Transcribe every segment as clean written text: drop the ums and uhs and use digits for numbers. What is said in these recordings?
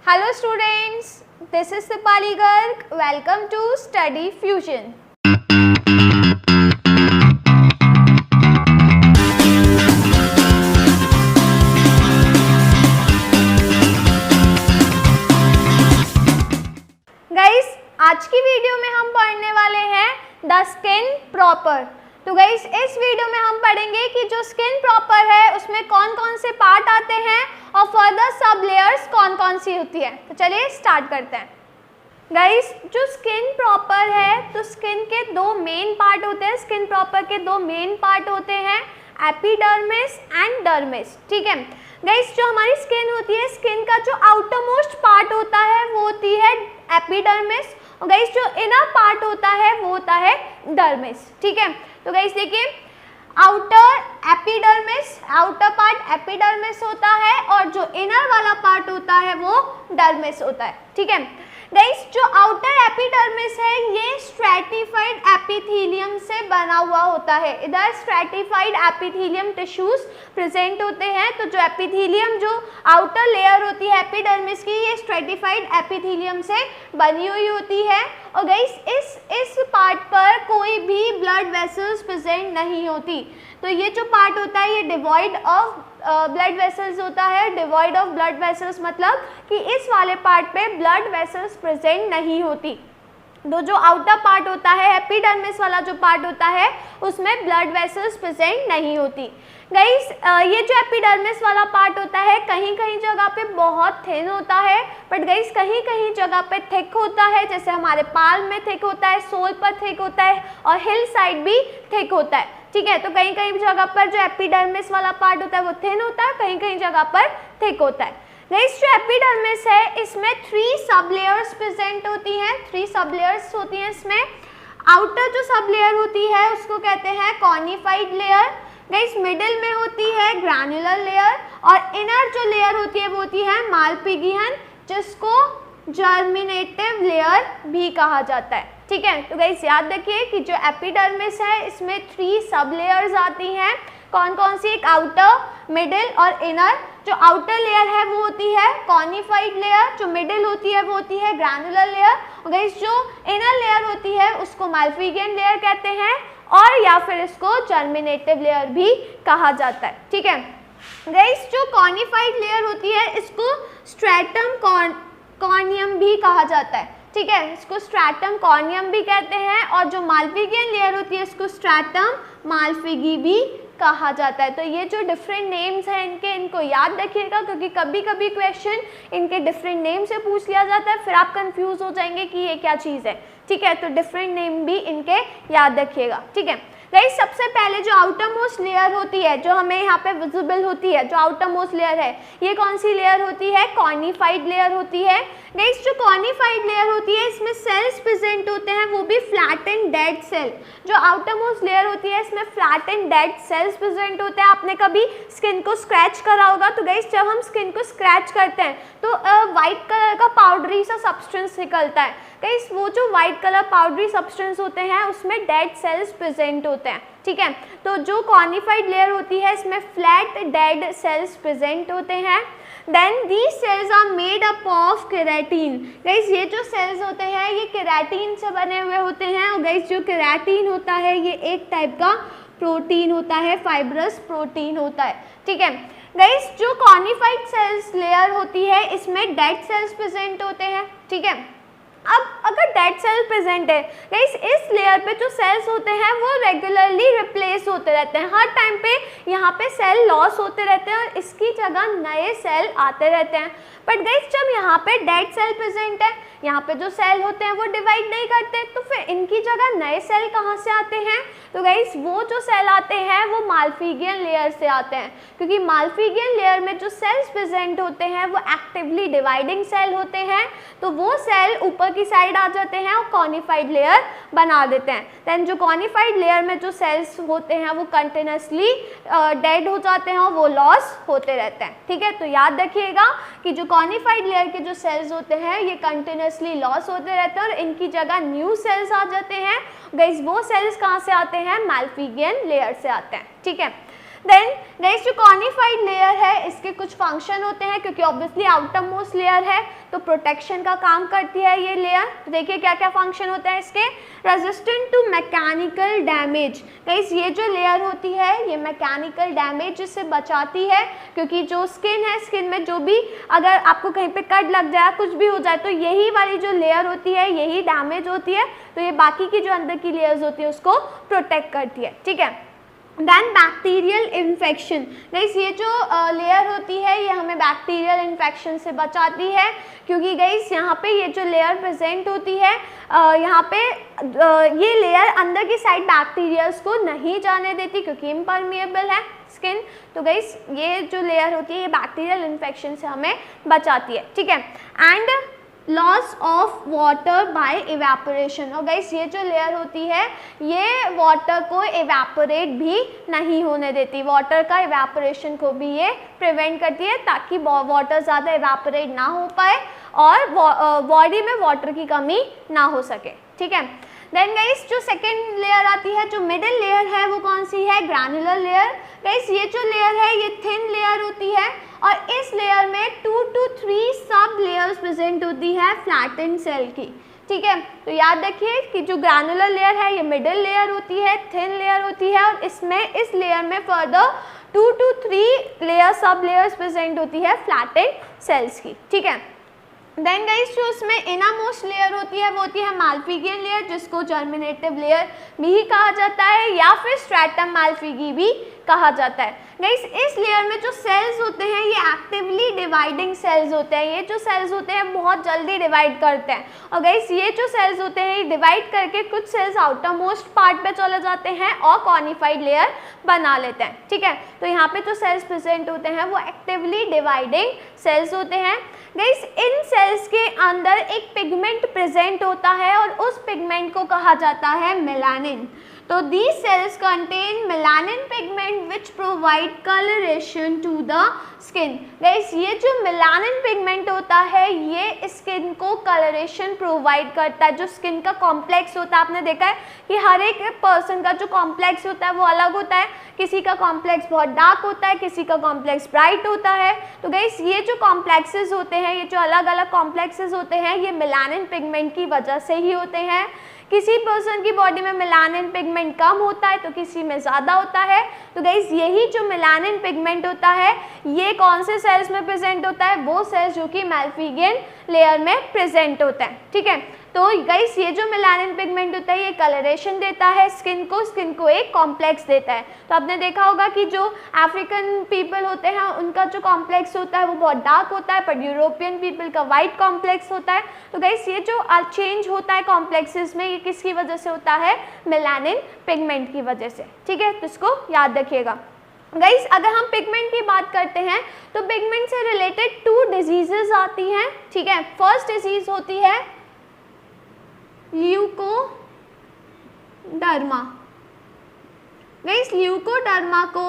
Hello students, this is Sipali Garg. Welcome to Study Fusion. Guys, आज की video में हम पढ़ने वाले हैं द स्किन प्रॉपर। तो गाइस इस वीडियो में हम पढ़ेंगे कि जो स्किन प्रॉपर है उसमें कौन कौन से पार्ट आते हैं और फर्दर सब लेयर्स कौन कौन सी होती है। तो चलिए स्टार्ट करते हैं। गाइस जो स्किन प्रॉपर है तो स्किन के दो मेन पार्ट होते हैं। स्किन प्रॉपर के दो मेन पार्ट होते हैं, एपिडर्मिस एंड डर्मिस। ठीक है गाइस, जो हमारी स्किन होती है, स्किन का जो आउटर मोस्ट पार्ट होता है वो होती है एपिडर्मिस, और गाइस जो इनर पार्ट होता है वो होता है डर्मिस। ठीक है, तो गाइस देखिए, outer epidermis, outer part epidermis होता है और जो इनर वाला पार्ट होता है वो डर्मिस होता है। ठीक है गाइस, जो आउटर एपिडर्मिस है ये स्ट्रैटिफाइड एपिथेलियम से बना हुआ होता है। इधर स्ट्रैटिफाइड एपिथेलियम टिश्यूज प्रेजेंट होते हैं। तो जो एपिथेलियम, जो आउटर लेयर होती है एपिडर्मिस की, ये स्ट्रैटिफाइड एपिथेलियम से बनी हुई होती है। और गाइस इस पार्ट पर कोई भी ब्लड वेसल्स प्रेजेंट नहीं होती। तो ये जो पार्ट होता है ये डिवॉइड ऑफ ब्लड वेसल्स होता है। डिवॉइड ऑफ ब्लड वेसल्स मतलब कि इस वाले पार्ट पे ब्लड वेसल्स प्रेजेंट नहीं होती। तो जो आउटर पार्ट होता है, एपिडर्मिस वाला जो पार्ट होता है, उसमें ब्लड वेसल्स प्रेजेंट नहीं होती। गाइस ये जो एपिडर्मिस वाला पार्ट होता है कहीं कहीं जगह पे बहुत थिन होता है, बट गाइस कहीं कहीं जगह पे थिक होता है। जैसे हमारे पाल्म में थिक होता है, सोल पर थिक होता है और हिल साइड भी थिक होता है। ठीक है, तो कहीं कहीं जगह पर जो एपिडर्मिस वाला पार्ट होता है वो थिन होता है, कहीं कहीं जगह पर थिक होता है। गाइस जो एपिडर्मिस है इसमें 3 सब लेयर्स प्रेजेंट होती हैं। 3 सब लेयर्स होती हैं इसमें। आउटर जो सब लेयर होती है उसको कहते हैं कॉनिफाइड लेयर। गाइस मिडिल में होती है ग्रैन्युलर लेयर और इनर जो लेयर होती है वो होती है मालपिगियन, जिसको जर्मिनेटिव लेयर भी कहा जाता है। ठीक है, तो गाइस याद रखिए कि जो एपिडर्मिस है इसमें 3 सब लेयर्स आती हैं। कौन कौन सी? एक आउटर, मिडिल और इनर। जो आउटर लेयर है वो होती है कॉनिफाइड लेयर, जो मिडिल होती है वो होती है ग्रैन्युलर लेयर, और गाइस जो इनर लेयर होती है उसको मालपिगियन लेयर कहते हैं और या फिर इसको जर्मिनेटिव लेयर भी कहा जाता है। ठीक है गाइस, जो कॉनिफाइड लेयर होती है इसको स्ट्रैटम कॉर्नियम भी कहा जाता है। ठीक है, इसको स्ट्रैटम कॉर्नियम भी कहते हैं और जो मालपिगियन लेयर होती है इसको स्ट्रैटम मालपिगी भी कहा जाता है। तो ये जो डिफरेंट नेम्स हैं इनको याद रखिएगा, क्योंकि कभी कभी क्वेश्चन इनके डिफरेंट नेम से पूछ लिया जाता है, फिर आप कंफ्यूज हो जाएंगे कि ये क्या चीज़ है। ठीक है, तो डिफरेंट नेम भी इनके याद रखिएगा। ठीक है गाइस, सबसे पहले जो आउटर मोस्ट लेयर होती है जो हमें यहाँ पे विजिबल होती है, जो आउटर मोस्ट लेयर है, ये कौन सी लेयर होती है? कॉनिफाइड लेयर होती है। गाइस जो कॉनिफाइड लेयर होती है इसमें सेल्स प्रेजेंट होते हैं, वो भी फ्लैट एंड डेड सेल। जो आउटर मोस्ट लेयर होती है इसमें flat and dead cells present होते हैं। आपने कभी स्किन को स्क्रैच करा होगा, तो गाइस जब हम स्किन को स्क्रैच करते हैं तो वाइट कलर का पाउडरी सा सब्सटेंस निकलता है। गाइस वो जो वाइट कलर पाउडरी सब्सटेंस होते हैं उसमें डेड सेल्स प्रेजेंट होते हैं। ठीक है, तो जो कॉनिफाइड लेयर होती है इसमें फ्लैट डेड सेल्स प्रेजेंट होते हैं। Then these cells are made up of keratin. Guys ये जो सेल्स होते हैं ये केराटिन से बने हुए होते हैं, और गाइस जो केराटिन होता है ये एक टाइप का प्रोटीन होता है, फाइब्रस प्रोटीन होता है। ठीक है गाइस, जो कॉनिफाइड सेल्स लेयर होती है इसमें डेड सेल्स प्रेजेंट होते हैं। ठीक है, अब अगर डेड सेल प्रेजेंट है गाइस, इस लेयर पे जो सेल्स होते हैं वो रेगुलरली रिप्लेस होते रहते हैं। हर टाइम पे यहाँ पे सेल लॉस होते रहते हैं और इसकी जगह नए सेल आते रहते हैं। बट गाइस जब यहाँ पे डेड सेल प्रेजेंट है, यहाँ पे जो सेल होते हैं वो डिवाइड नहीं करते, तो फिर इनकी जगह नए सेल कहाँ से आते हैं? तो गाइस वो जो सेल आते हैं वो मालपिगियन लेयर से आते हैं, क्योंकि मालपिगियन लेयर में जो सेल्स प्रेजेंट होते हैं वो एक्टिवली डिवाइडिंग सेल होते हैं। तो वो सेल ऊपर की साइड आ जाते हैं और कॉनिफाइड लेयर बना देते हैं। देन जो कॉनिफाइड लेयर में जो सेल्स होते हैं वो कंटिन्यूसली डेड हो जाते हैं और वो लॉस होते रहते हैं। ठीक है, तो याद रखिएगा कि जो कॉनिफाइड लेयर के जो सेल्स होते हैं ये कंटिन्यूसली लॉस होते रहते हैं और इनकी जगह न्यू सेल्स आ जाते हैं। गाइस वो सेल्स कहाँ से आते हैं? मालपिगियन लेयर से आते हैं। ठीक है देन गाइस जो कॉर्निफाइड लेयर है इसके कुछ फंक्शन होते हैं, क्योंकि ऑब्वियसली आउटर मोस्ट लेयर है तो प्रोटेक्शन का काम करती है ये लेयर। तो देखिए क्या क्या फंक्शन होते हैं इसके। Resistant to mechanical damage, guys ये जो लेयर होती है ये मैकेनिकल डैमेज से बचाती है, क्योंकि जो स्किन है, स्किन में जो भी अगर आपको कहीं पे कट लग जाए, कुछ भी हो जाए, तो यही वाली जो लेयर होती है यही डैमेज होती है, तो ये बाकी की जो अंदर की लेयर्स होती है उसको प्रोटेक्ट करती है, ठीक है। देन बैक्टीरियल इन्फेक्शन, गाइस ये जो लेयर होती है ये हमें बैक्टीरियल इन्फेक्शन से बचाती है, क्योंकि गाइस यहाँ पे ये जो लेयर प्रेजेंट होती है यहाँ पे ये लेयर अंदर की साइड बैक्टीरियाज को नहीं जाने देती, क्योंकि इम्परमिएबल है स्किन। तो गाइस ये जो लेयर होती है ये बैक्टीरियल इन्फेक्शन से हमें बचाती है, ठीक है। And loss of water bye evaporation, और गाइस ये जो लेयर होती है ये वाटर को इवेपोरेट भी नहीं होने देती, वाटर का इवेपोरेशन को भी ये प्रिवेंट करती है, ताकि वाटर ज़्यादा इवेपोरेट ना हो पाए और बॉडी में वाटर की कमी ना हो सके, ठीक है। देन गाइस जो सेकेंड लेयर आती है, जो मिडिल लेयर है वो कौन सी है, ग्रैनुलर लेयर। गाइस ये जो लेयर है ये थिन लेयर होती है और इस लेयर में 2 to 3 सब लेयर्स प्रेजेंट होती है फ्लैटेंड सेल की, ठीक है। तो याद रखिए कि जो ग्रैनुलर लेयर है ये मिडिल लेयर होती है, थिन लेयर होती है, और इसमें इस लेयर में फर्दर 2 to 3 लेयर सब लेयर्स प्रेजेंट होती है फ्लैटेंड सेल्स की, ठीक है। देन गाइस जो उसमें इनर मोस्ट लेयर होती है वो होती है मालफिगियन लेयर, जिसको जर्मिनेटिव लेयर भी कहा जाता है या फिर स्ट्रैटम मालफिगी भी कहा जाता है। गाइस इस लेयर में जो सेल्स होते हैं ये एक्टिवली डिवाइडिंग सेल्स होते हैं, ये जो सेल्स होते हैं बहुत जल्दी डिवाइड करते हैं, और गाइस ये जो सेल्स होते हैं ये डिवाइड करके कुछ सेल्स आउटर मोस्ट पार्ट पे चले जाते हैं और कॉर्निफाइड लेयर बना लेते हैं, ठीक है। तो यहाँ पे जो सेल्स प्रेजेंट होते हैं वो एक्टिवली डिवाइडिंग सेल्स होते हैं। गाइस इन सेल्स के अंदर एक पिगमेंट प्रेजेंट होता है और उस पिगमेंट को कहा जाता है मेलानिन। तो these cells contain melanin pigment which provide coloration to the skin. Guys ये जो मेलानिन पिगमेंट होता है ये स्किन को कलरेशन प्रोवाइड करता है। जो स्किन का कॉम्प्लेक्स होता है, आपने देखा है कि हर एक पर्सन का जो कॉम्प्लेक्स होता है वो अलग होता है, किसी का कॉम्प्लेक्स बहुत डार्क होता है, किसी का कॉम्प्लेक्स ब्राइट होता है। तो गाइस ये जो कॉम्प्लेक्सेस होते हैं, ये जो अलग अलग कॉम्प्लेक्सेस होते हैं ये मेलानिन पिगमेंट की वजह से ही होते हैं। किसी पर्सन की बॉडी में मेलानिन पिगमेंट कम होता है तो किसी में ज़्यादा होता है। तो गाइस यही जो मेलानिन पिगमेंट होता है ये कौन से सेल्स में प्रेजेंट होता है, वो सेल्स जो कि मालफिगियन लेयर में प्रेजेंट होता है, ठीक है। तो गाइस ये जो मेलानिन पिगमेंट होता है ये कलरेशन देता है स्किन को एक कॉम्प्लेक्स देता है। तो आपने देखा होगा कि जो अफ्रीकन पीपल होते हैं उनका जो कॉम्प्लेक्स होता है वो बहुत डार्क होता है, पर यूरोपियन पीपल का वाइट कॉम्प्लेक्स होता है। तो गाइस ये जो चेंज होता है कॉम्प्लेक्सेस में ये किसकी वजह से होता है, मेलानिन पिगमेंट की वजह से, ठीक है। तो इसको याद रखिएगा। गाइस अगर हम पिगमेंट की बात करते हैं तो पिगमेंट से रिलेटेड 2 डिजीजेस आती हैं, ठीक है। फर्स्ट डिजीज होती है ल्यूकोडर्मा। गाइस ल्यूकोडर्मा को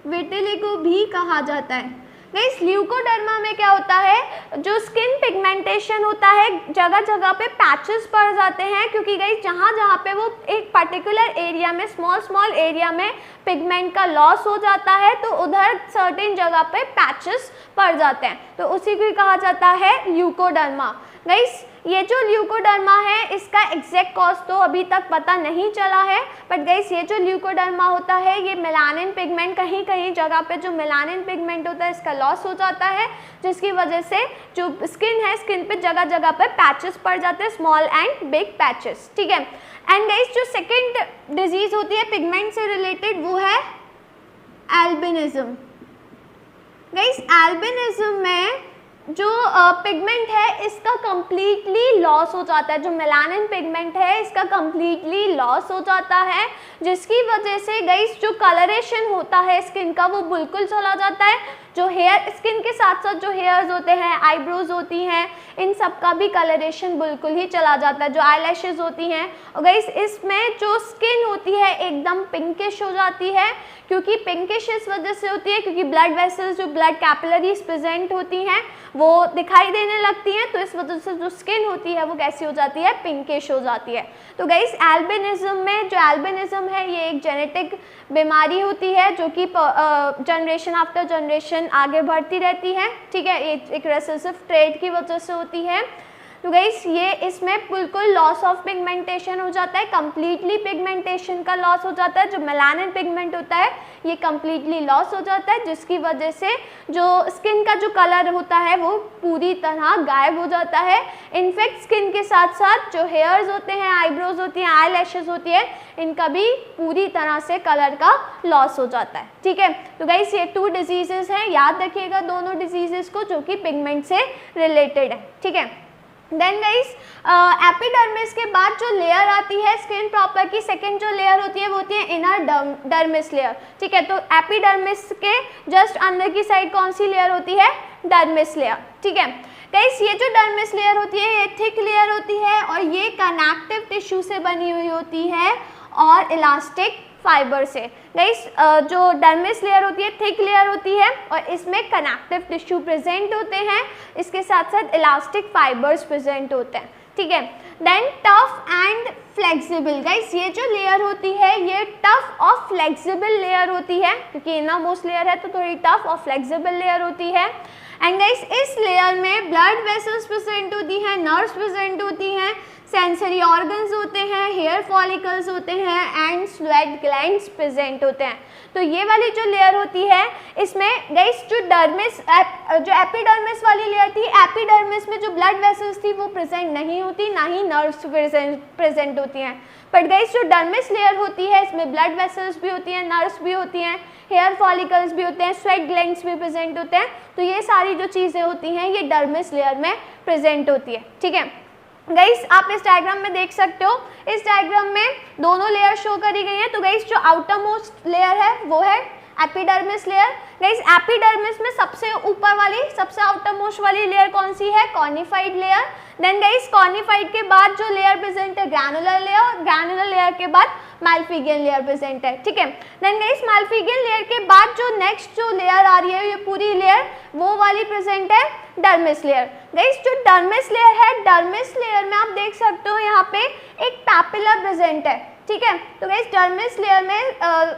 विटिलिगो भी कहा जाता है। गाइस ल्यूकोडर्मा में क्या होता है, जो स्किन पिगमेंटेशन होता है जगह जगह पे पैचेस पड़ जाते हैं, क्योंकि गाइस जहाँ जहाँ पे वो एक पर्टिकुलर एरिया में स्मॉल एरिया में पिगमेंट का लॉस हो जाता है तो उधर सर्टेन जगह पे पैचेस पड़ जाते हैं, तो उसी को कहा जाता है ल्यूकोडर्मा। गाइस ये जो ल्यूकोडर्मा है इसका एग्जैक्ट कॉज तो अभी तक पता नहीं चला है, बट गाइस ये जो ल्यूकोडर्मा होता है ये मेलानिन पिगमेंट कहीं कहीं जगह पे जो मेलानिन पिगमेंट होता है इसका लॉस हो जाता है, जिसकी वजह से जो स्किन है स्किन पे जगह जगह पे पैचेस पड़ जाते हैं, स्मॉल एंड बिग पैचेस, ठीक है। एंड गाइस जो सेकेंड डिजीज होती है पिगमेंट से रिलेटेड वो है एल्बिनिज्म। गाइस एल्बिनिज्म में जो पिगमेंट है इसका कम्प्लीटली लॉस हो जाता है, जो मेलानिन पिगमेंट है इसका कम्प्लीटली लॉस हो जाता है, जिसकी वजह से गाइस जो कलरेशन होता है स्किन का वो बिल्कुल चला जाता है। जो हेयर, स्किन के साथ साथ जो हेयर्स होते हैं, आईब्रोज होती हैं, इन सब का भी कलरेशन बिल्कुल ही चला जाता है। जो आई लैशेज होती हैं, और गाइस इसमें जो स्किन होती है एकदम पिंकिश हो जाती है, क्योंकि पिंकिश इस वजह से होती है क्योंकि ब्लड वेसल्स, जो ब्लड कैपिलरीज प्रेजेंट होती हैं वो दिखाई देने लगती हैं, तो इस वजह से जो स्किन होती है वो कैसी हो जाती है, पिंकिश हो जाती है। तो गाइस एल्बिनिज्म में, जो एल्बिनिज्म है ये एक जेनेटिक बीमारी होती है जो कि जनरेशन आफ्टर जनरेशन आगे बढ़ती रहती है, ठीक है, ये एक रेसेसिव ट्रेट की वजह से होती है। तो गाइस ये इसमें बिल्कुल लॉस ऑफ पिगमेंटेशन हो जाता है, कम्प्लीटली पिगमेंटेशन का लॉस हो जाता है, जो मेलानिन पिगमेंट होता है ये कम्प्लीटली लॉस हो जाता है, जिसकी वजह से जो स्किन का जो कलर होता है वो पूरी तरह गायब हो जाता है। इनफैक्ट स्किन के साथ साथ जो हेयर्स होते हैं, आईब्रोज होती हैं, आई लैशेज होती है, इनका भी पूरी तरह से कलर का लॉस हो जाता है, ठीक है। तो गाइस ये 2 डिजीजेस हैं, याद रखिएगा दोनों डिजीजेस को, जो कि पिगमेंट से रिलेटेड है, ठीक है। देन गाइस एपिडर्मिस के बाद जो लेयर आती है स्किन प्रॉपर की, सेकेंड जो लेयर होती है वो होती है इनर डर्मिस लेयर, ठीक है। तो एपिडर्मिस के जस्ट अंदर की साइड कौन सी लेयर होती है, डर्मिस लेयर, ठीक है। गाइस ये जो डर्मिस लेयर होती है ये थिक लेयर होती है और ये कनेक्टिव टिश्यू से बनी हुई होती है और इलास्टिक फाइबर से। गाइस जो डर्मिस लेयर होती है थिक लेयर होती है और इसमें कनेक्टिव टिश्यू प्रेजेंट होते हैं, इसके साथ साथ इलास्टिक फाइबर्स प्रेजेंट होते हैं, ठीक है। Then tough and flexible, guys ये जो लेयर होती है ये टफ और फ्लेक्सिबल लेयर होती है, क्योंकि इनर मोस्ट लेयर है तो थोड़ी टफ और फ्लेक्सिबल लेयर होती है। एंड गाइस इस लेयर में ब्लड वेसल्स प्रेजेंट होती हैं, नर्व्स प्रेजेंट होती हैं, सेंसरी ऑर्गन्स होते हैं, हेयर फॉलिकल्स होते हैं एंड स्वेट ग्लैंड्स प्रेजेंट होते हैं। तो ये वाली जो लेयर होती है इसमें गाइस जो जो एपिडर्मिस वाली लेयर थी, एपिडर्मिस में जो ब्लड वेसल्स थी वो प्रेजेंट नहीं होती, ना ही नर्व्स प्रेजेंट होती हैं। बट गाइस जो डर्मिस लेयर होती है इसमें ब्लड वेसल्स भी होती हैं, नर्व्स भी होती हैं, हेयर फॉलिकल्स भी होते हैं, स्वेट ग्लैंड्स भी प्रेजेंट होते हैं। तो ये सारी जो चीज़ें होती हैं ये डर्मिस लेयर में प्रेजेंट होती है, ठीक है। गाइस आप इस डायग्राम में देख सकते हो, इस डायग्राम में दोनों लेयर शो करी गई हैं। तो गाइस जो आउटर मोस्ट लेयर है वो है एपिडर्मिस लेयर। गाइस एपिडर्मिस में सबसे ऊपर वाली, सबसे आउटर मोस्ट वाली लेयर कौन सी है, cornified layer. Then guys cornified के बाद जो लेयर प्रेजेंट है ग्रैनुलर लेयर, और ग्रैनुलर लेयर के बाद मैल्फिगियन लेयर प्रेजेंट है, ठीक है। देन गाइस मैल्फिगियन लेयर के बाद जो नेक्स्ट जो लेयर आ रही है ये पूरी लेयर वो वाली प्रेजेंट है डर्मिस लेयर। गाइस जो डर्मिस लेयर है, डर्मिस लेयर में आप देख सकते हो यहाँ पे एक पैपिला प्रेजेंट है, ठीक है। तो गाइस डर्मिस लेयर में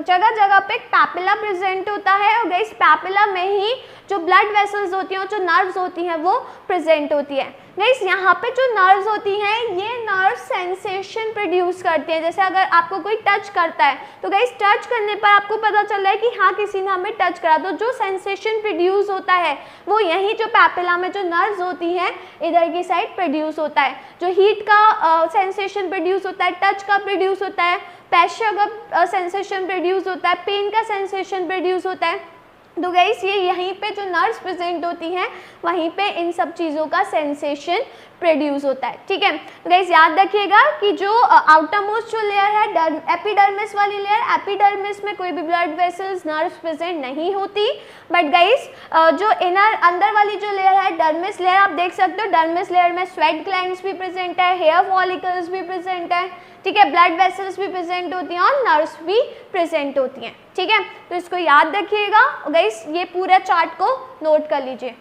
जगह जगह पे पैपिला प्रेजेंट होता है और गाइस पैपिला में ही जो ब्लड वेसल्स होती हैं और जो नर्व्स होती हैं वो प्रेजेंट होती है। गाइस यहाँ पे जो नर्व्स होती हैं ये नर्व सेंसेशन प्रोड्यूस करती हैं। जैसे अगर आपको कोई टच करता है तो गाइस टच करने पर आपको पता चल रहा है कि हाँ किसी ने हमें टच करा, तो जो सेंसेशन प्रोड्यूस होता है वो यही जो पैपिला में जो नर्व्स होती हैं इधर की साइड प्रोड्यूस होता है। जो हीट का सेंसेशन प्रोड्यूस होता है, टच का प्रोड्यूस होता है, प्रेशर का सेंसेशन प्रोड्यूस होता है, पेन का सेंसेशन प्रोड्यूस होता है। तो गाइस ये यहीं पे जो नर्व्स प्रेजेंट होती हैं वहीं पे इन सब चीज़ों का सेंसेशन प्रोड्यूस होता है, ठीक है। तो गाइस याद रखिएगा कि जो आउटर मोस्ट जो लेयर है एपिडर्मिस वाली लेयर, एपिडर्मिस में कोई भी ब्लड वेसल्स नर्व्स प्रेजेंट नहीं होती। बट गाइस जो इनर अंदर वाली जो लेयर है डर्मिस लेयर, आप देख सकते हो डर्मिस लेयर में स्वेट ग्लैंड्स भी प्रेजेंट है, हेयर फॉलिकल्स भी प्रेजेंट है, ठीक है, ब्लड वेसल्स भी प्रेजेंट होती हैं और नर्व्स भी प्रेजेंट होती हैं, ठीक है। तो इसको याद रखिएगा गाइस, ये पूरा चार्ट को नोट कर लीजिए।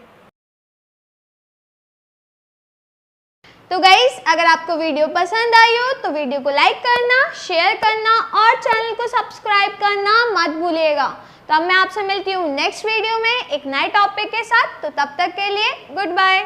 तो गाइस अगर आपको वीडियो पसंद आई हो तो वीडियो को लाइक करना, शेयर करना और चैनल को सब्सक्राइब करना मत भूलिएगा। तो अब मैं आपसे मिलती हूँ नेक्स्ट वीडियो में एक नए टॉपिक के साथ। तो तब तक के लिए गुड बाय।